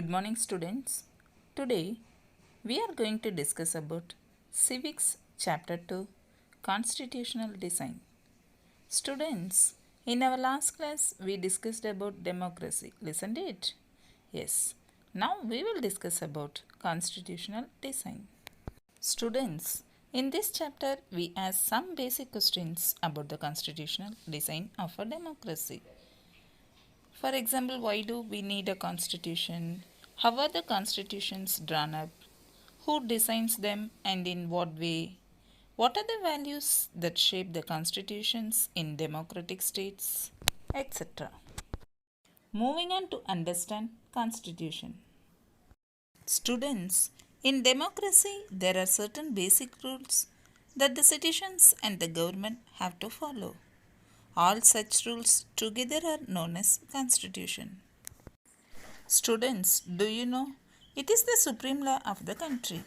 Good morning students. Today we are going to discuss about Civics chapter 2 Constitutional Design. Students, in our last class we discussed about democracy. Listened it? Yes. Now we will discuss about constitutional design. Students, in this chapter we ask some basic questions about the constitutional design of a democracy. For example, why do we need a constitution? How are the constitutions drawn up? Who designs them and in what way? What are the values that shape the constitutions in democratic states? Etc. Moving on to understand constitution. Students, in democracy there are certain basic rules that the citizens and the government have to follow. All such rules together are known as constitution. Students, do you know? It is the supreme law of the country.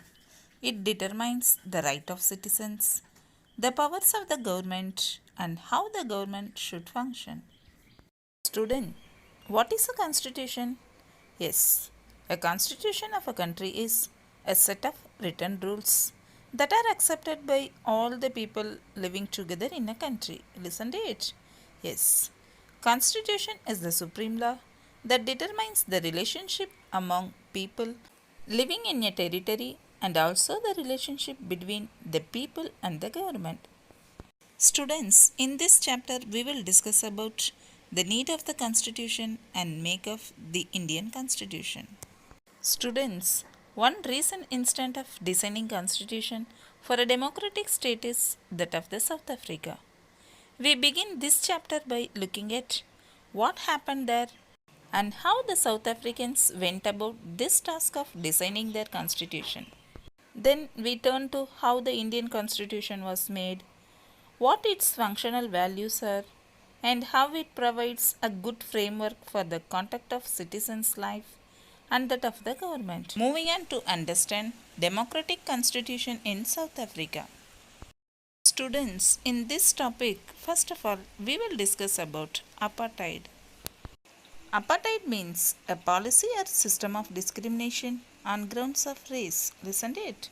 It determines the right of citizens, the powers of the government, and how the government should function. Student, what is a constitution? Yes, a constitution of a country is a set of written rules that are accepted by all the people living together in a country. Listen to it. Yes, constitution is the supreme law that determines the relationship among people living in a territory and also the relationship between the people and the government. Students, in this chapter we will discuss about the need of the constitution and make of the Indian constitution. Students, one recent instance of designing constitution for a democratic state is that of the South Africa. We begin this chapter by looking at what happened there and how the South Africans went about this task of designing their constitution. Then we turn to how the Indian constitution was made, what its functional values are, and how it provides a good framework for the conduct of citizens' life and that of the government. Moving on to understand democratic constitution in South Africa. Students, in this topic, first of all, we will discuss about apartheid. Apartheid means a policy or system of discrimination on grounds of race. Listen to it.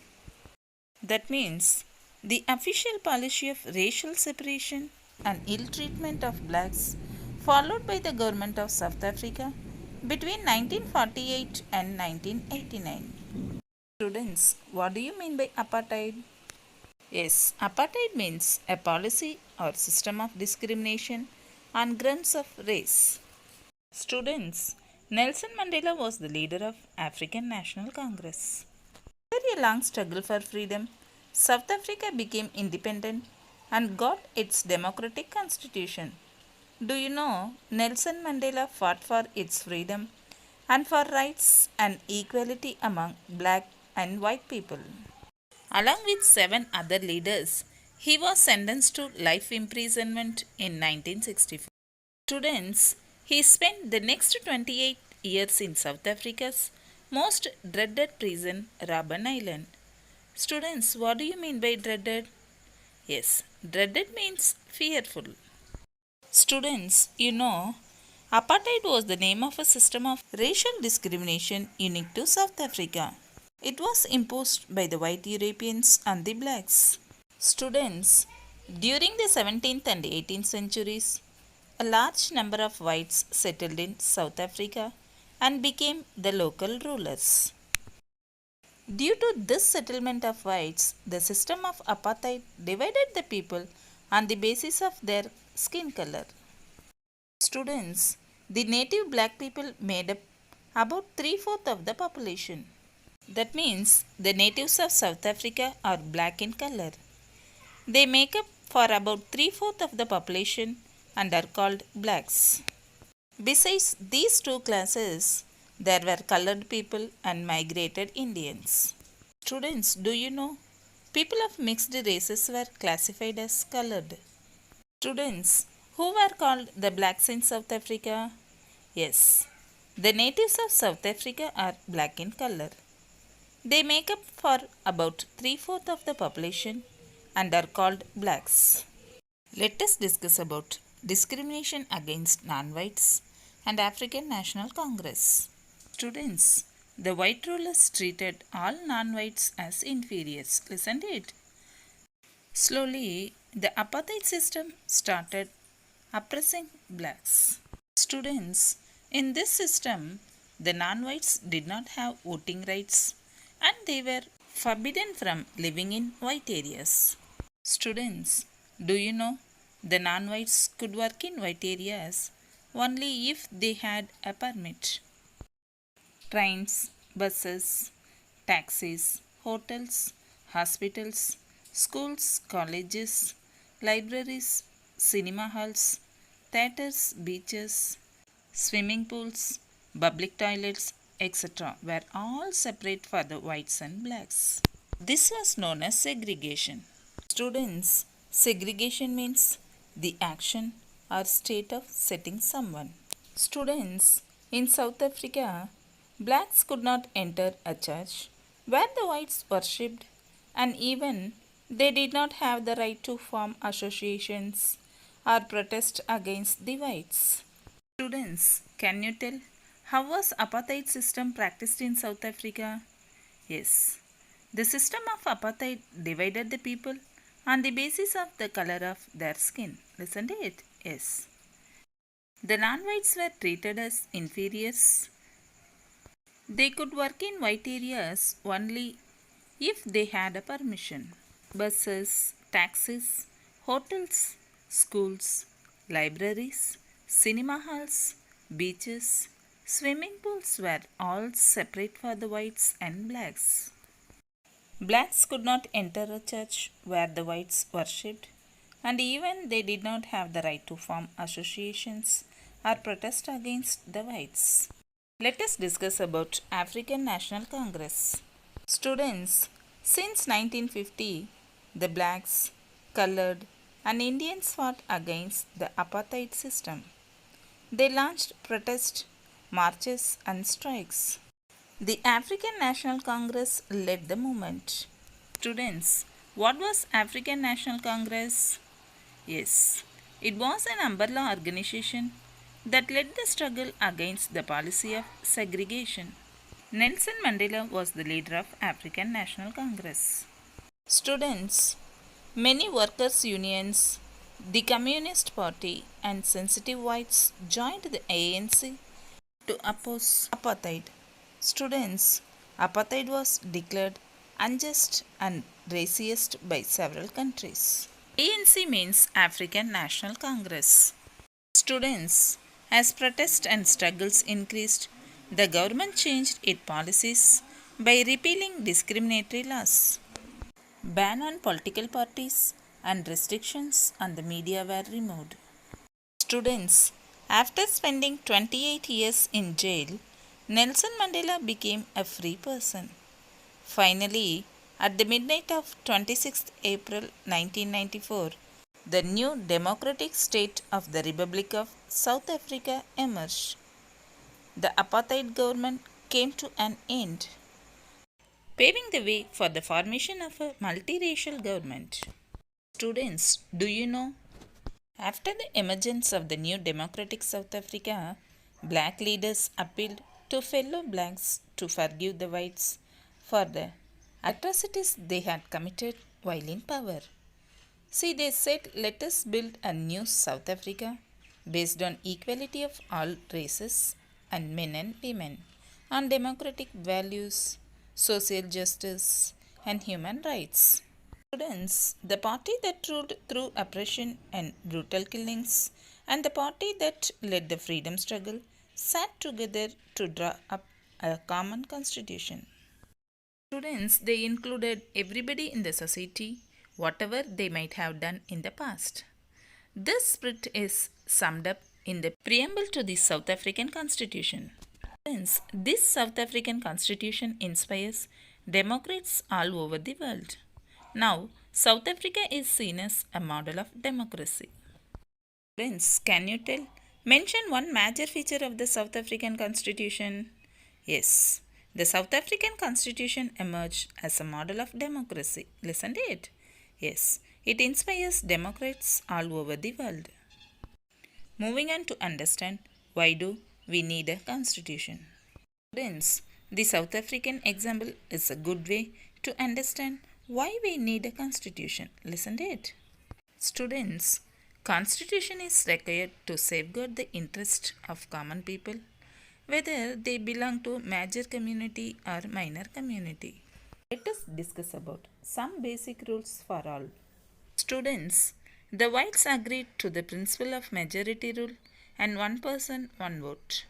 That means the official policy of racial separation and ill treatment of blacks followed by the government of South Africa between 1948 and 1989. Students, what do you mean by apartheid? Yes, apartheid means a policy or system of discrimination on grounds of race. Students, Nelson Mandela was the leader of African National Congress. After a long struggle for freedom, South Africa became independent and got its democratic constitution. Do you know Nelson Mandela fought for its freedom and for rights and equality among black and white people? Along with 7 other leaders, he was sentenced to life imprisonment in 1964. Students, he spent the next 28 years in South Africa's most dreaded prison, Robben Island. Students, what do you mean by dreaded? Yes, dreaded means fearful. Students, you know, apartheid was the name of a system of racial discrimination unique to South Africa. It was imposed by the white Europeans on the blacks. Students, during the 17th and 18th centuries, a large number of whites settled in South Africa and became the local rulers. Due to this settlement of whites, the system of apartheid divided the people on the basis of their skin color. Students, the native black people made up about 3/4 of the population. That means the natives of South Africa are black in color. They make up for about 3/4 of the population and are called blacks. Besides these two classes, there were colored people and migrated Indians. Students, do you know? People of mixed races were classified as colored. Students, who were called the blacks in South Africa? Yes, the natives of South Africa are black in color. They make up for about 3/4 of the population and are called blacks. Let us discuss about discrimination against non-whites and African National Congress. Students, the white rulers treated all non-whites as inferiors. Listen to it. Slowly, the apartheid system started oppressing blacks. Students, in this system, the non-whites did not have voting rights and they were forbidden from living in white areas. Students, do you know the non-whites could work in white areas only if they had a permit? Trains, buses, taxis, hotels, hospitals, schools, colleges, libraries, cinema halls, theatres, beaches, swimming pools, public toilets, etc. were all separate for the whites and blacks. This was known as segregation. Students, segregation means the action or state of setting someone. Students, in South Africa, blacks could not enter a church where the whites worshipped, and even they did not have the right to form associations or protest against the whites. Students, can you tell how was apartheid system practiced in South Africa? Yes. The system of apartheid divided the people on the basis of the color of their skin. Listen to it. Yes. The non-whites were treated as inferiors. They could work in white areas only if they had a permission. Buses, taxis, hotels, schools, libraries, cinema halls, beaches, swimming pools were all separate for the whites and blacks. Blacks could not enter a church where the whites worshipped, and even they did not have the right to form associations or protest against the whites. Let us discuss about African National Congress. Students, since 1950, the blacks, colored, and Indians fought against the apartheid system. They launched protests, marches, and strikes. The African National Congress led the movement. Students, what was African National Congress? Yes, it was an umbrella organization that led the struggle against the policy of segregation. Nelson Mandela was the leader of African National Congress. Students, many workers' unions, the Communist Party, and sensitive whites joined the ANC to oppose apartheid. Students, apartheid was declared unjust and racist by several countries. ANC means African National Congress. Students, as protests and struggles increased, the government changed its policies by repealing discriminatory laws. Ban on political parties and restrictions on the media were removed. Students, after spending 28 years in jail, Nelson Mandela became a free person. Finally, at the midnight of 26th April 1994, the new democratic state of the Republic of South Africa emerged. The apartheid government came to an end, paving the way for the formation of a multiracial government. Students, do you know? After the emergence of the new democratic South Africa, black leaders appealed to fellow blacks to forgive the whites for the atrocities they had committed while in power. See, they said, let us build a new South Africa based on equality of all races and men and women, on democratic values, social justice, and human rights. Students, the party that ruled through oppression and brutal killings, and the party that led the freedom struggle, sat together to draw up a common constitution. Students, they included everybody in the society, whatever they might have done in the past. This spirit is summed up in the preamble to the South African Constitution. Hence, this South African Constitution inspires democrats all over the world. Now, South Africa is seen as a model of democracy. Friends, can you tell? Mention one major feature of the South African Constitution. Yes, the South African Constitution emerged as a model of democracy. Listen to it. Yes, it inspires democrats all over the world. Moving on to understand why do we need a constitution. Students, The South African example is a good way to understand why we need a constitution. Listen to it. Students, constitution is required to safeguard the interest of common people, whether they belong to major community or minor community. Let us discuss about some basic rules for all. Students, the whites agreed to the principle of majority rule and one person, one vote.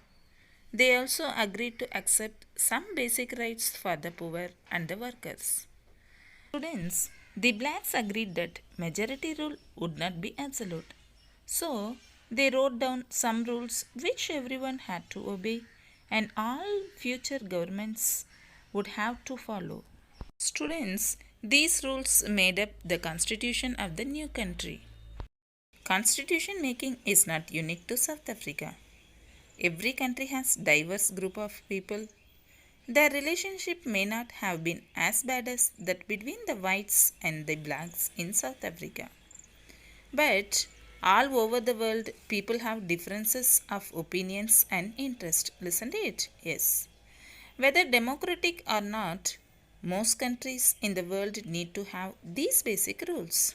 They also agreed to accept some basic rights for the poor and the workers. Students, the blacks agreed that majority rule would not be absolute. So, they wrote down some rules which everyone had to obey and all future governments would have to follow. Students, these rules made up the constitution of the new country. Constitution making is not unique to South Africa. Every country has diverse group of people. Their relationship may not have been as bad as that between the whites and the blacks in South Africa. But all over the world, people have differences of opinions and interest. Listen to it. Yes. Whether democratic or not, most countries in the world need to have these basic rules.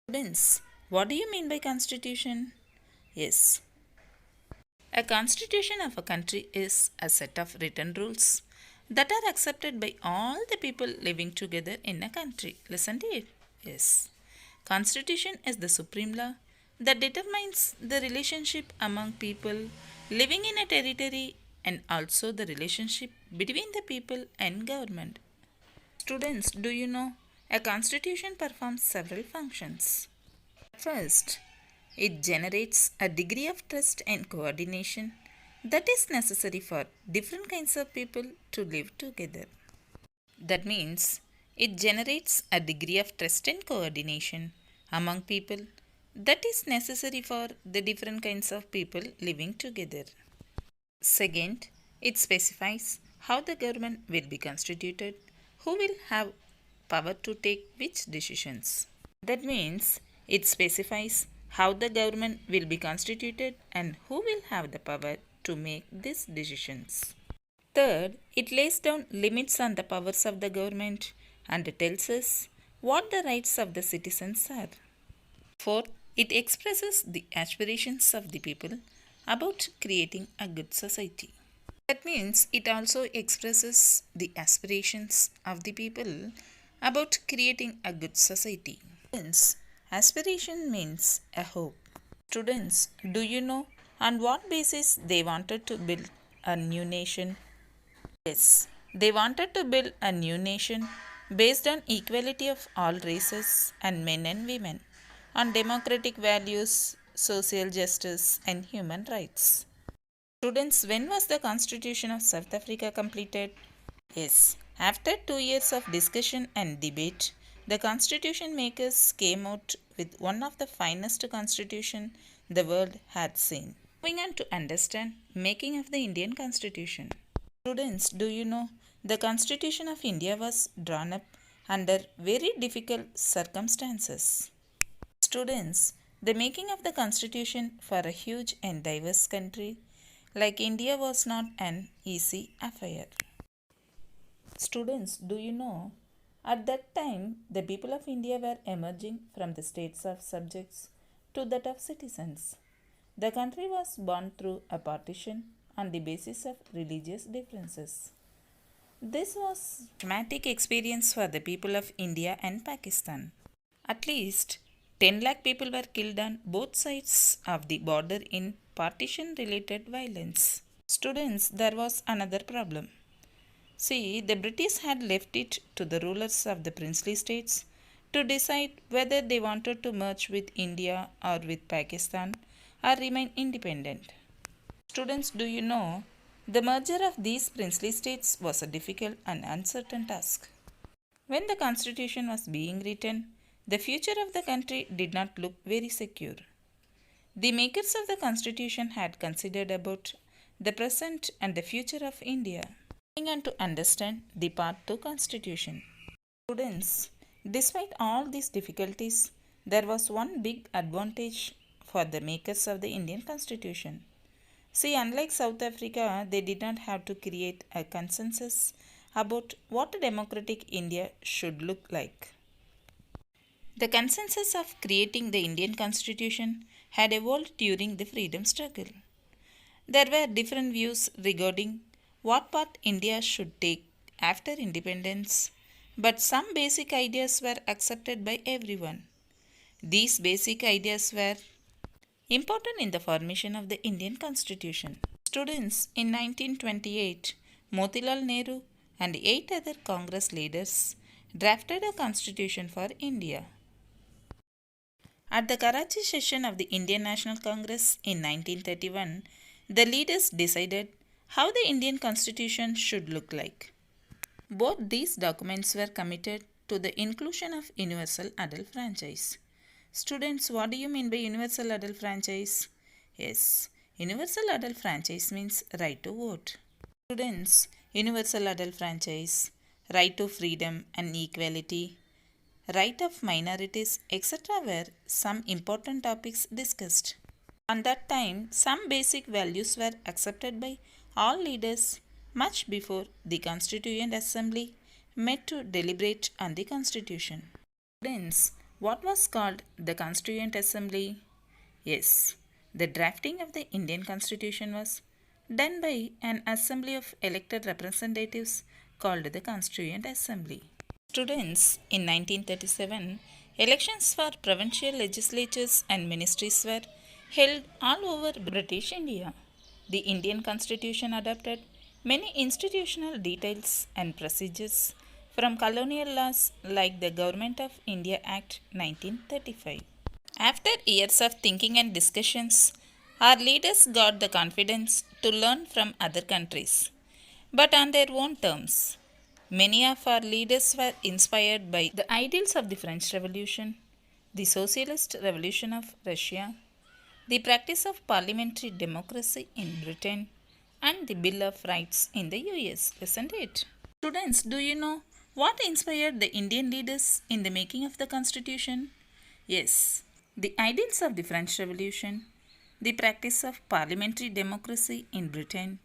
Students, what do you mean by constitution? Yes. A constitution of a country is a set of written rules that are accepted by all the people living together in a country. Listen to it. Yes. Constitution is the supreme law that determines the relationship among people living in a territory and also the relationship between the people and government. Students, do you know a constitution performs several functions? First, it generates a degree of trust and coordination that is necessary for different kinds of people to live together. That means it generates a degree of trust and coordination among people that is necessary for the different kinds of people living together. Second, it specifies how the government will be constituted, who will have power to take which decisions. That means it specifies how the government will be constituted and who will have the power to make these decisions. Third, it lays down limits on the powers of the government and tells us what the rights of the citizens are. Fourth, it expresses the aspirations of the people about creating a good society. That means it also expresses the aspirations of the people about creating a good society. Hence, aspiration means a hope. Students, do you know on what basis they wanted to build a new nation? Yes, they wanted to build a new nation based on equality of all races and men and women, on democratic values, social justice, and human rights. Students, when was the Constitution of South Africa completed? Yes, after 2 years of discussion and debate, the constitution makers came out with one of the finest constitution the world had seen. Moving on to understand making of the Indian Constitution. Students, do you know the Constitution of India was drawn up under very difficult circumstances? Students, the making of the Constitution for a huge and diverse country like India was not an easy affair. Students, do you know at that time the people of India were emerging from the states of subjects to that of citizens. The country was born through a partition on the basis of religious differences. This was a traumatic experience for the people of India and Pakistan. At least 10 lakh people were killed on both sides of the border in partition related violence. Students, there was another problem. See, the British had left it to the rulers of the princely states to decide whether they wanted to merge with India or with Pakistan or remain independent. Students, do you know the merger of these princely states was a difficult and uncertain task. When the constitution was being written, the future of the country did not look very secure. The makers of the constitution had considered about the present and the future of India. Moving on to understand the Part 2 Constitution. Students, despite all these difficulties, there was one big advantage for the makers of the Indian Constitution. See, unlike South Africa, they did not have to create a consensus about what a democratic India should look like. The consensus of creating the Indian Constitution had evolved during the freedom struggle. There were different views regarding what path India should take after independence, but some basic ideas were accepted by everyone. These basic ideas were important in the formation of the Indian Constitution. Students in 1928, Motilal Nehru and 8 other Congress leaders drafted a constitution for India. At the Karachi session of the Indian National Congress in 1931, the leaders decided how the Indian Constitution should look like. Both these documents were committed to the inclusion of universal adult franchise. Students, what do you mean by universal adult franchise? Yes, universal adult franchise means right to vote. Students, universal adult franchise, right to freedom and equality, right of minorities, etc. were some important topics discussed. On that time, some basic values were accepted by all leaders much before the Constituent Assembly met to deliberate on the Constitution. Students, what was called the Constituent Assembly? Yes, the drafting of the Indian Constitution was done by an assembly of elected representatives called the Constituent Assembly. Students, in 1937, elections for provincial legislatures and ministries were held all over British India. The Indian Constitution adopted many institutional details and procedures from colonial laws like the Government of India Act 1935. After years of thinking and discussions, our leaders got the confidence to learn from other countries, but on their own terms. Many of our leaders were inspired by the ideals of the French Revolution, the Socialist Revolution of Russia, the practice of parliamentary democracy in Britain, and the Bill of Rights in the US, isn't it? Students, do you know what inspired the Indian leaders in the making of the Constitution? Yes, the ideals of the French Revolution, the practice of parliamentary democracy in Britain,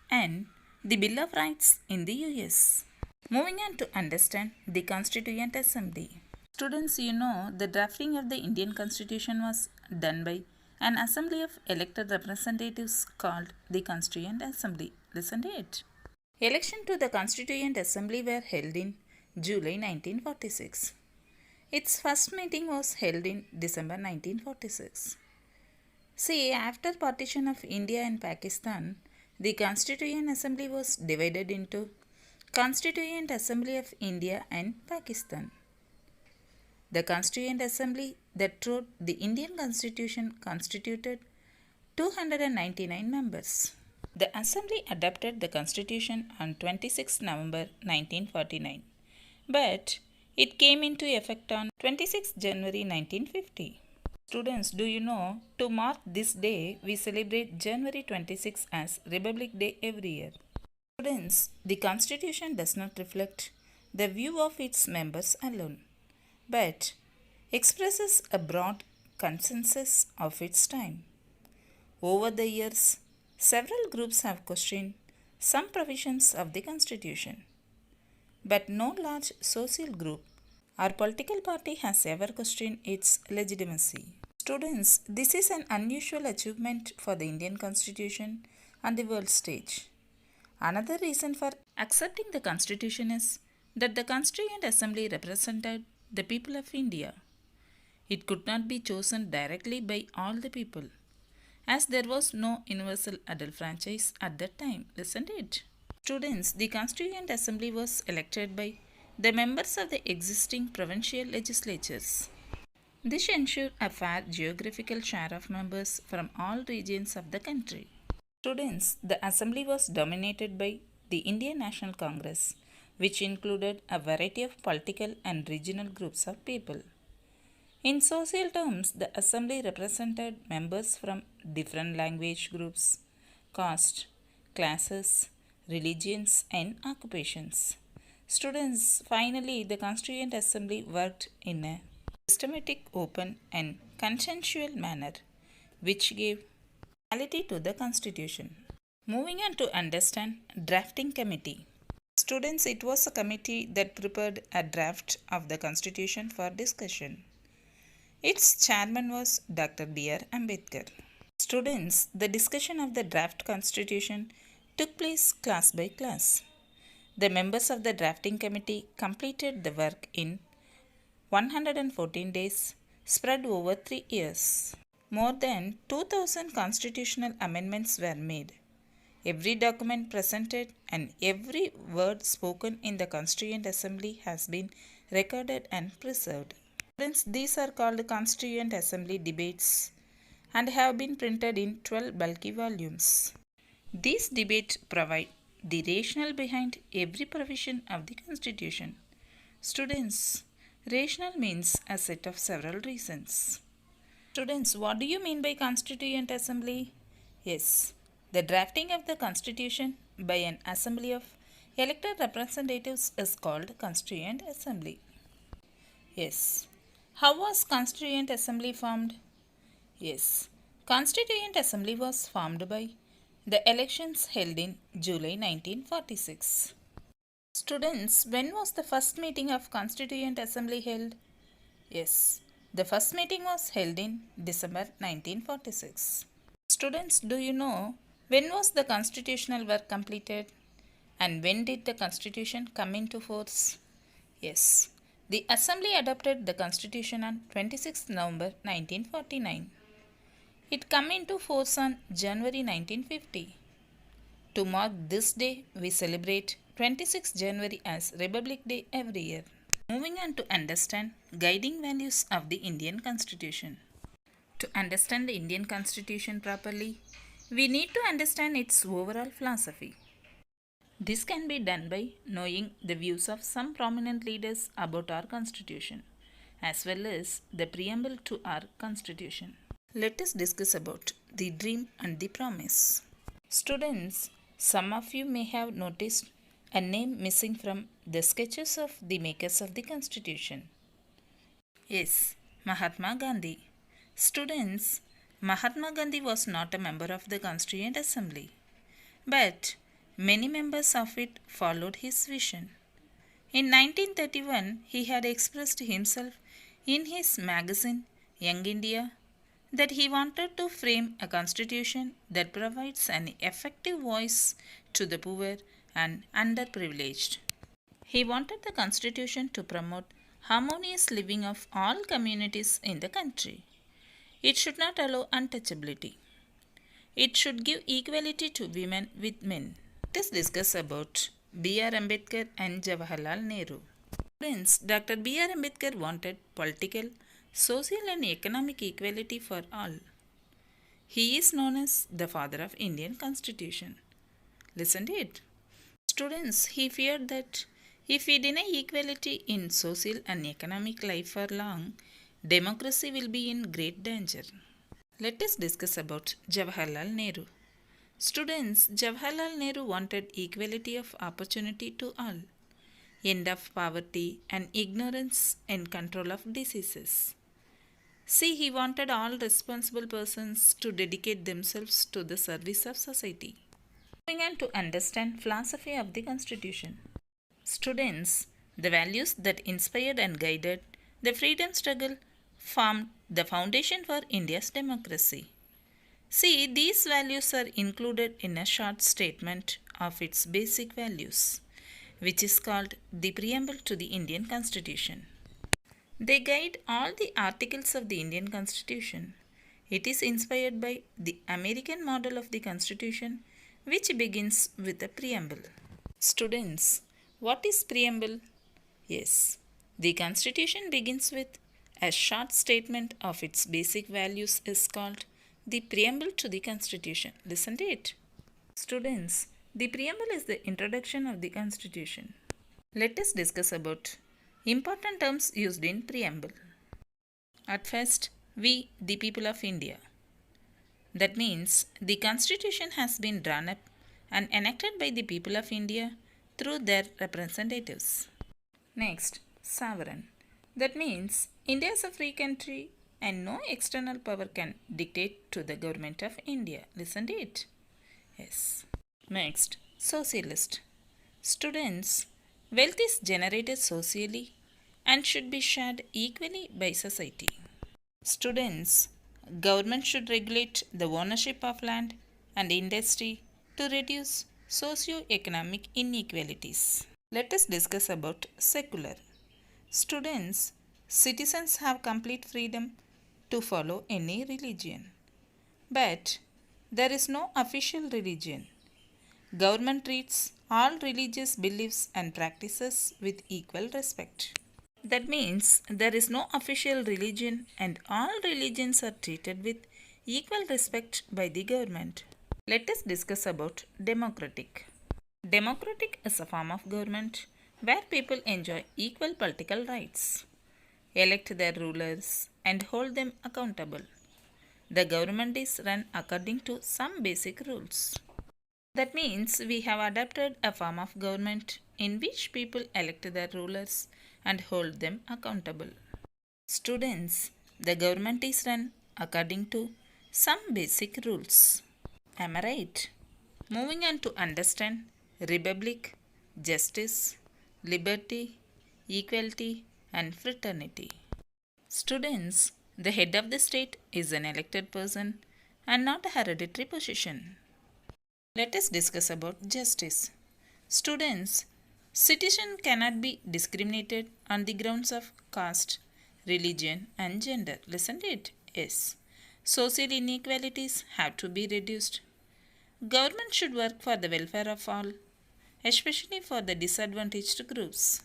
and the Bill of Rights in the US. Moving on to understand the Constituent Assembly. Students, you know the drafting of the Indian Constitution was done by an assembly of elected representatives called the Constituent Assembly. Listen to it. Election to the Constituent Assembly were held in July 1946. Its first meeting was held in December 1946. See, after partition of India and Pakistan, the Constituent Assembly was divided into Constituent Assembly of India and Pakistan. The Constituent Assembly that wrote the Indian Constitution constituted 299 members. The Assembly adopted the Constitution on 26 November 1949, but it came into effect on 26 January 1950. Students, do you know to mark this day we celebrate January 26 as Republic Day every year? Students, the Constitution does not reflect the view of its members alone, but expresses a broad consensus of its time. Over the years, several groups have questioned some provisions of the Constitution, but no large social group or political party has ever questioned its legitimacy. Students, this is an unusual achievement for the Indian Constitution on the world stage. Another reason for accepting the Constitution is that the Constituent Assembly represented the people of India. It could not be chosen directly by all the people, as there was no universal adult franchise at that time, isn't it? Students, the Constituent Assembly was elected by the members of the existing provincial legislatures. This ensured a fair geographical share of members from all regions of the country. Students, the assembly was dominated by the Indian National Congress, which included a variety of political and regional groups of people. In social terms, the assembly represented members from different language groups, caste, classes, religions, and occupations. Students, finally, the Constituent Assembly worked in a systematic, open, and consensual manner, which gave Quality to the Constitution. Moving on to understand drafting committee. Students, it was a committee that prepared a draft of the Constitution for discussion. Its chairman was Dr. B.R. Ambedkar. Students, the discussion of the draft Constitution took place class by class. The members of the drafting committee completed the work in 114 days, spread over 3 years. More than 2000 constitutional amendments were made. Every document presented and every word spoken in the Constituent Assembly has been recorded and preserved. These are called Constituent Assembly debates and have been printed in 12 bulky volumes. These debates provide the rationale behind every provision of the Constitution. Students, rationale means a set of several reasons. Students, what do you mean by Constituent Assembly? Yes, the drafting of the Constitution by an assembly of elected representatives is called Constituent Assembly. Yes. How was Constituent Assembly formed? Yes. Constituent Assembly was formed by the elections held in July 1946. Students, when was the first meeting of Constituent Assembly held? Yes. The first meeting was held in December 1946. Students, do you know when was the constitutional work completed? And when did the Constitution come into force? Yes. The Assembly adopted the Constitution on 26 November 1949. It came into force on January 1950. To mark this day, we celebrate 26 January as Republic Day every year. Moving on to understand guiding values of the Indian Constitution. To understand the Indian Constitution properly, we need to understand its overall philosophy. This can be done by knowing the views of some prominent leaders about our Constitution, as well as the preamble to our Constitution. Let us discuss about the dream and the promise. Students, some of you may have noticed a name missing from the sketches of the makers of the Constitution. Yes, Mahatma Gandhi. Students, Mahatma Gandhi was not a member of the Constituent Assembly, but many members of it followed his vision. In 1931, he had expressed himself in his magazine Young India that he wanted to frame a constitution that provides an effective voice to the poor and underprivileged. He wanted the constitution to promote harmonious living of all communities in the country. It should not allow untouchability. It should give equality to women with men. Let us discuss about B.R. Ambedkar and Jawaharlal Nehru. Friends, Dr. B.R. Ambedkar wanted political, social and economic equality for all. He is known as the father of Indian Constitution. Listen to it. Students, he feared that if we deny equality in social and economic life for long, democracy will be in great danger. Let us discuss about Jawaharlal Nehru. Students, Jawaharlal Nehru wanted equality of opportunity to all, end of poverty and ignorance and control of diseases. See, he wanted all responsible persons to dedicate themselves to the service of society. Moving on to understand philosophy of the Constitution. Students, the values that inspired and guided the freedom struggle formed the foundation for India's democracy. See, these values are included in a short statement of its basic values, which is called the preamble to the Indian Constitution. They guide all the articles of the Indian Constitution. It is inspired by the American model of the Constitution, which begins with a preamble. Students, what is preamble? Yes, the Constitution begins with a short statement of its basic values is called the preamble to the Constitution. Listen to it. Students, the preamble is the introduction of the Constitution. Let us discuss about important terms used in preamble. At first, we, the people of India. That means the Constitution has been drawn up and enacted by the people of India through their representatives. Next, sovereign. That means India is a free country and no external power can dictate to the government of India. Listen to it. Yes. Next, socialist. Students, wealth is generated socially and should be shared equally by society. Students, government should regulate the ownership of land and industry to reduce socio-economic inequalities. Let us discuss about secular. Students, citizens have complete freedom to follow any religion. But there is no official religion. Government treats all religious beliefs and practices with equal respect. That means there is no official religion and all religions are treated with equal respect by the government. Let us discuss about democratic. Democratic is a form of government where people enjoy equal political rights, elect their rulers, and hold them accountable. The government is run according to some basic rules. That means we have adopted a form of government in which people elect their rulers and hold them accountable. Students, the government is run according to some basic rules. Am I right? Moving on to understand republic, justice, liberty, equality, and fraternity. Students, the head of the state is an elected person and not a hereditary position. Let us discuss about justice. Students, citizen cannot be discriminated on the grounds of caste, religion, and gender. Listen to it. Yes. Social inequalities have to be reduced. Government should work for the welfare of all, especially for the disadvantaged groups.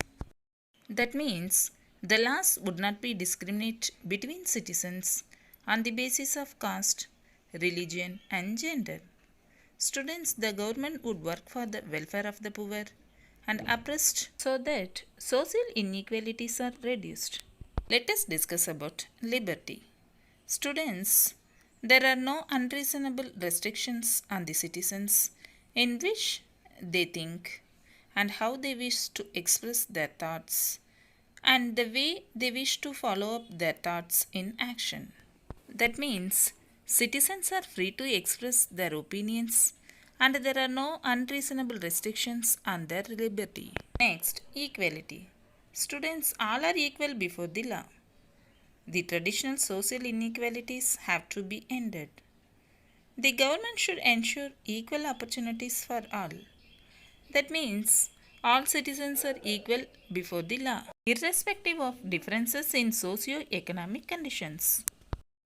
That means the laws would not be discriminate between citizens on the basis of caste, religion, and gender. Students, the government would work for the welfare of the poor and oppressed so that social inequalities are reduced. Let us discuss about liberty. Students, there are no unreasonable restrictions on the citizens in which they think and how they wish to express their thoughts and the way they wish to follow up their thoughts in action. That means citizens are free to express their opinions and there are no unreasonable restrictions on their liberty. Next, equality. Students all are equal before the law. The traditional social inequalities have to be ended. The government should ensure equal opportunities for all. That means all citizens are equal before the law, irrespective of differences in socio-economic conditions.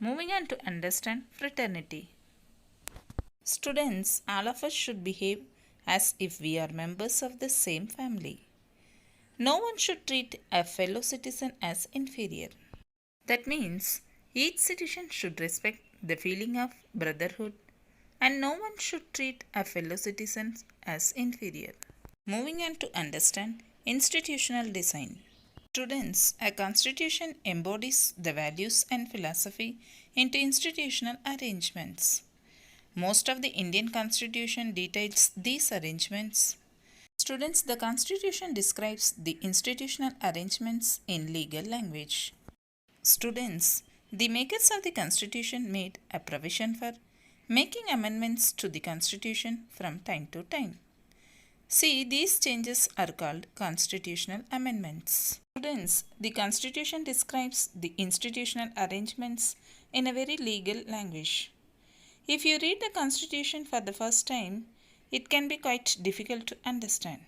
Moving on to understand fraternity. Students, all of us should behave as if we are members of the same family. No one should treat a fellow citizen as inferior. That means each citizen should respect the feeling of brotherhood and no one should treat a fellow citizen as inferior. Moving on to understand institutional design. Students, a constitution embodies the values and philosophy into institutional arrangements. Most of the Indian constitution details these arrangements. Students, the constitution describes the institutional arrangements in legal language. Students, the makers of the constitution made a provision for making amendments to the constitution from time to time. See, these changes are called constitutional amendments. Students, the constitution describes the institutional arrangements in a very legal language. If you read the constitution for the first time, it can be quite difficult to understand.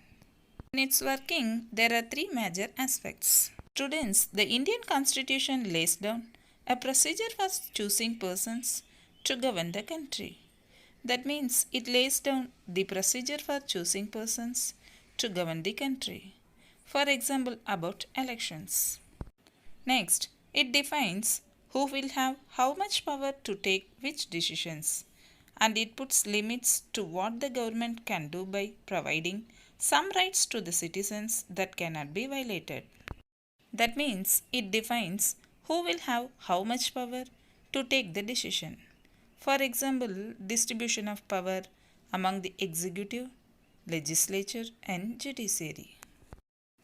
In its working, there are three major aspects. Students, the Indian constitution lays down a procedure for choosing persons to govern the country. That means it lays down the procedure for choosing persons to govern the country. For example, about elections. Next, it defines who will have how much power to take which decisions, and it puts limits to what the government can do by providing some rights to the citizens that cannot be violated. That means it defines who will have how much power to take the decision. For example, distribution of power among the executive, legislature, and judiciary.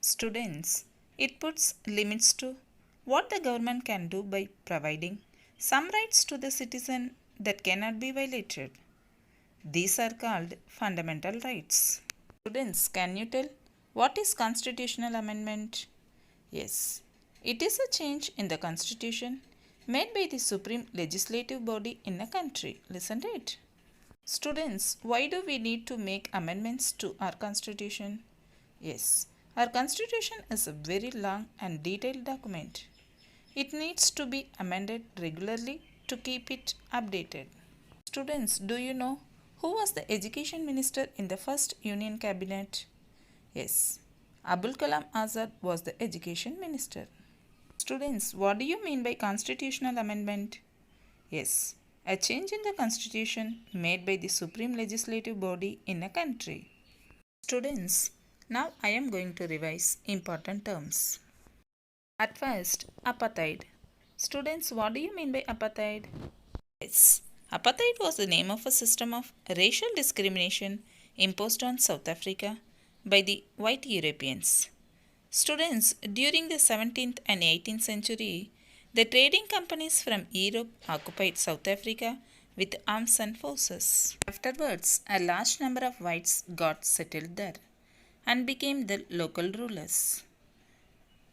Students, it puts limits to what the government can do by providing some rights to the citizen that cannot be violated. These are called fundamental rights. Students, can you tell what is constitutional amendment? Yes, it is a change in the constitution made by the supreme legislative body in a country. Listen to it. Students, why do we need to make amendments to our constitution? Yes, our constitution is a very long and detailed document. It needs to be amended regularly to keep it updated. Students, do you know who was the education minister in the first Union cabinet? Yes, Abul Kalam Azad was the education minister. Students, what do you mean by constitutional amendment? Yes, a change in the constitution made by the supreme legislative body in a country. Students, now I am going to revise important terms. At first, apartheid. Students, what do you mean by apartheid? Yes, apartheid was the name of a system of racial discrimination imposed on South Africa by the white Europeans. Students, during the 17th and 18th century, the trading companies from Europe occupied South Africa with arms and forces. Afterwards, a large number of whites got settled there and became the local rulers.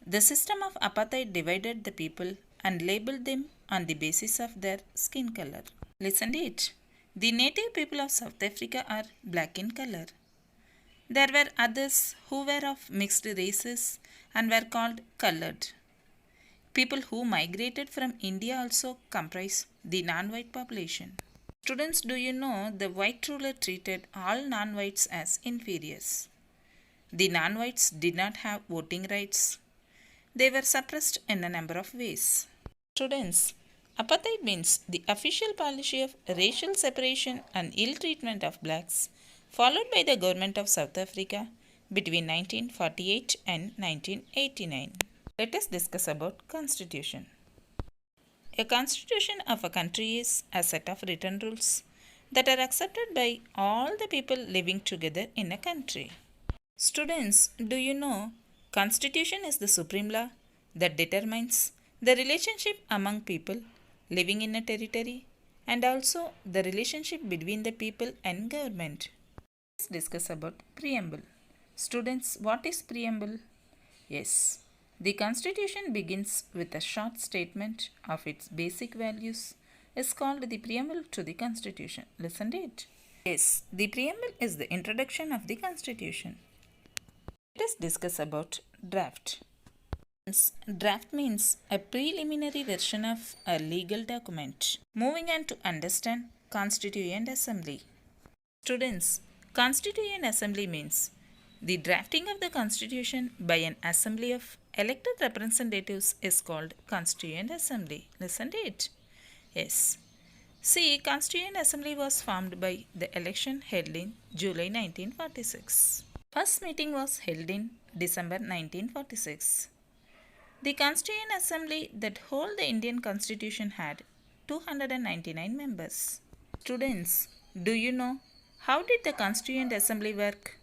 The system of apartheid divided the people and labeled them on the basis of their skin color. Listen to it. The native people of South Africa are black in color. There were others who were of mixed races and were called colored. People who migrated from India also comprise the non-white population. Students, do you know the white ruler treated all non-whites as inferiors? The non-whites did not have voting rights. They were suppressed in a number of ways. Students, apartheid means the official policy of racial separation and ill treatment of blacks followed by the government of South Africa between 1948 and 1989. Let us discuss about Constitution. A constitution of a country is a set of written rules that are accepted by all the people living together in a country. Students, do you know Constitution is the supreme law that determines the relationship among people living in a territory and also the relationship between the people and government. Let's discuss about preamble. Students, what is preamble? Yes, the Constitution begins with a short statement of its basic values is called the preamble to the Constitution. Listen to it. Yes, the preamble is the introduction of the Constitution. Let us discuss about draft. Draft means a preliminary version of a legal document. Moving on to understand Constituent Assembly. Students, Constituent Assembly means the drafting of the Constitution by an assembly of elected representatives is called Constituent Assembly. Listen to it. Yes. See, Constituent Assembly was formed by the election held in July 1946. First meeting was held in December 1946. The Constituent Assembly that hold the Indian Constitution had 299 members. Students, do you know how did the Constituent Assembly work?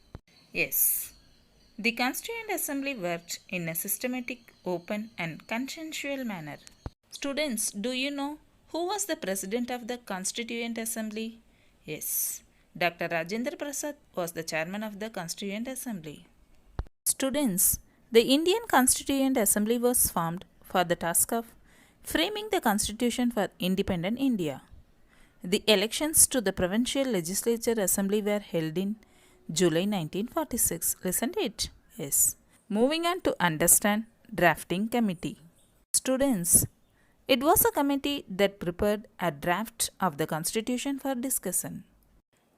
Yes. The Constituent Assembly worked in a systematic, open and consensual manner. Students, do you know who was the President of the Constituent Assembly? Yes. Dr. Rajendra Prasad was the chairman of the Constituent Assembly. Students, the Indian Constituent Assembly was formed for the task of framing the Constitution for independent India. The elections to the Provincial Legislature Assembly were held in July 1946. Listen to it. Yes. Moving on to understand Drafting Committee. Students, it was a committee that prepared a draft of the Constitution for discussion.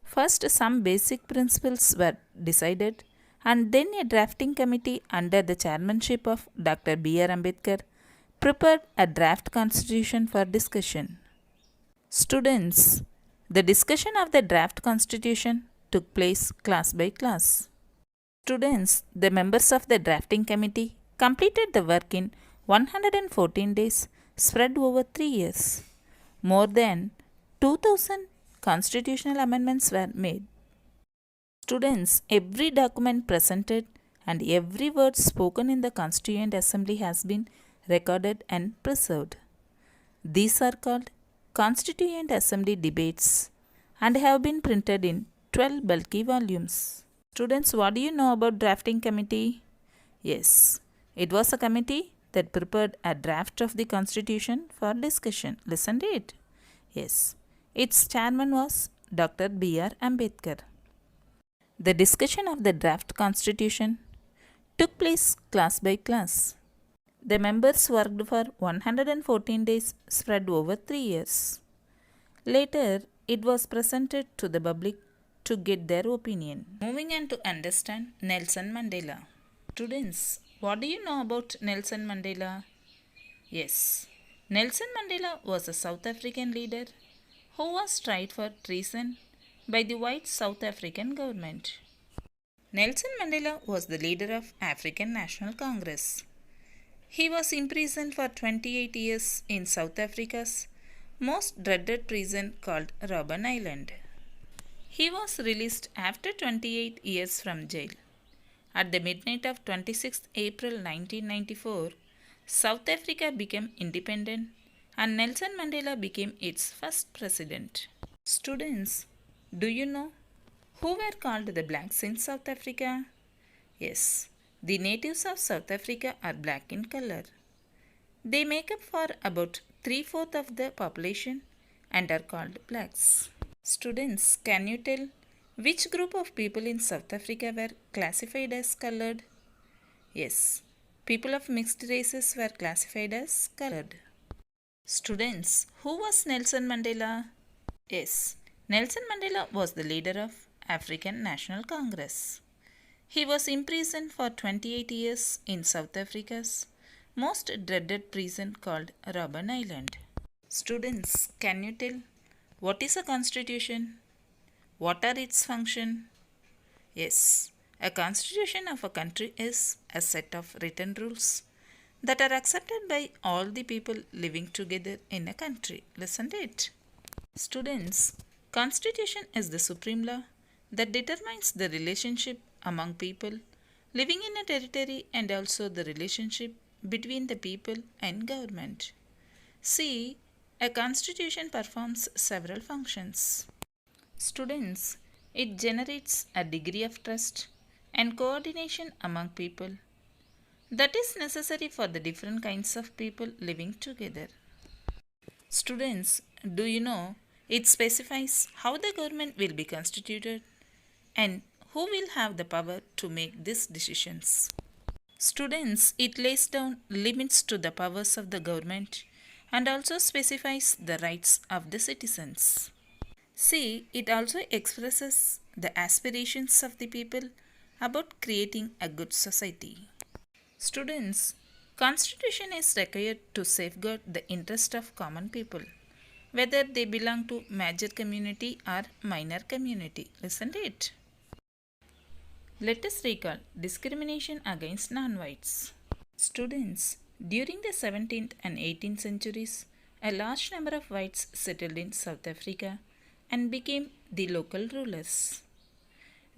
First, some basic principles were decided, and then a drafting committee under the chairmanship of Dr. B.R. Ambedkar prepared a draft constitution for discussion. Students, the discussion of the draft constitution took place class by class. Students, the members of the drafting committee completed the work in 114 days spread over 3 years. More than 2000 constitutional amendments were made. Students, every document presented and every word spoken in the Constituent Assembly has been recorded and preserved. These are called Constituent Assembly debates and have been printed in 12 bulky volumes. Students, what do you know about drafting committee? Yes, it was a committee that prepared a draft of the constitution for discussion. Listen to it. Yes, its chairman was Dr. B.R. Ambedkar. The discussion of the draft constitution took place class by class. The members worked for 114 days spread over 3 years. Later, it was presented to the public to get their opinion. Moving on to understand Nelson Mandela. Students, what do you know about Nelson Mandela? Yes, Nelson Mandela was a South African leader who was tried for treason by the white South African government. Nelson Mandela was the leader of African National Congress. He was imprisoned for 28 years in South Africa's most dreaded prison called Robben Island. He was released after 28 years from jail. At the midnight of 26 April 1994, South Africa became independent and Nelson Mandela became its first president. Students, do you know who were called the blacks in South Africa? Yes, the natives of South Africa are black in color. They make up for about 3/4 of the population and are called blacks. Students, can you tell which group of people in South Africa were classified as colored? Yes, people of mixed races were classified as colored. Students, who was Nelson Mandela? Yes, Nelson Mandela was the leader of African National Congress. He was imprisoned for 28 years in South Africa's most dreaded prison called Robben Island. Students, can you tell what is a constitution? What are its functions? Yes, a constitution of a country is a set of written rules that are accepted by all the people living together in a country. Listen to it. Students, constitution is the supreme law that determines the relationship among people living in a territory and also the relationship between the people and government. See, a constitution performs several functions. Students, it generates a degree of trust and coordination among people that is necessary for the different kinds of people living together. Students, do you know it specifies how the government will be constituted and who will have the power to make these decisions? Students, it lays down limits to the powers of the government and also specifies the rights of the citizens. See, it also expresses the aspirations of the people about creating a good society. Students, Constitution is required to safeguard the interest of common people, whether they belong to major community or minor community. Listen to it. Let us recall discrimination against non-whites. Students, during the 17th and 18th centuries, a large number of whites settled in South Africa and became the local rulers.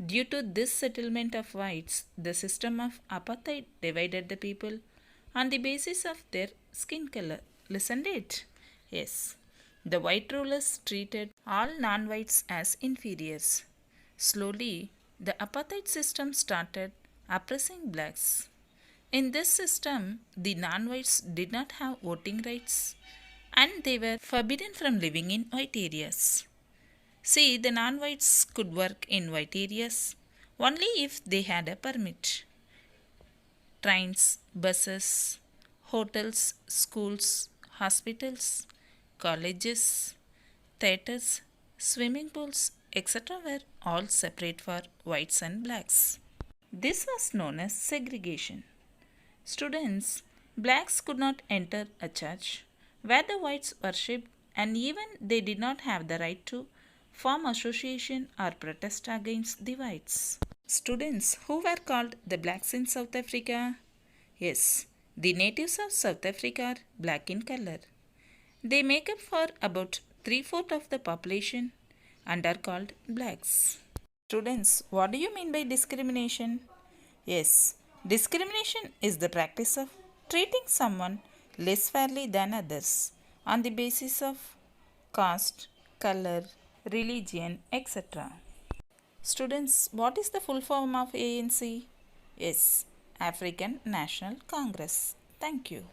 Due to this settlement of whites, the system of apartheid divided the people on the basis of their skin color. Listen to it. Yes, the white rulers treated all non-whites as inferiors. Slowly, the apartheid system started oppressing blacks. In this system, the non-whites did not have voting rights and they were forbidden from living in white areas. See, the non-whites could work in white areas only if they had a permit. Trains, buses, hotels, schools, hospitals, colleges, theatres, swimming pools, etc. were all separate for whites and blacks. This was known as segregation. Students, blacks could not enter a church where the whites worshipped and even they did not have the right to form association or protest against the whites. Students, who were called the blacks in South Africa? Yes, the natives of South Africa are black in color. They make up for about 3/4 of the population and are called blacks. Students, what do you mean by discrimination? Yes, discrimination is the practice of treating someone less fairly than others on the basis of caste, color, religion, etc. Students, what is the full form of ANC? Yes, African National Congress. Thank you.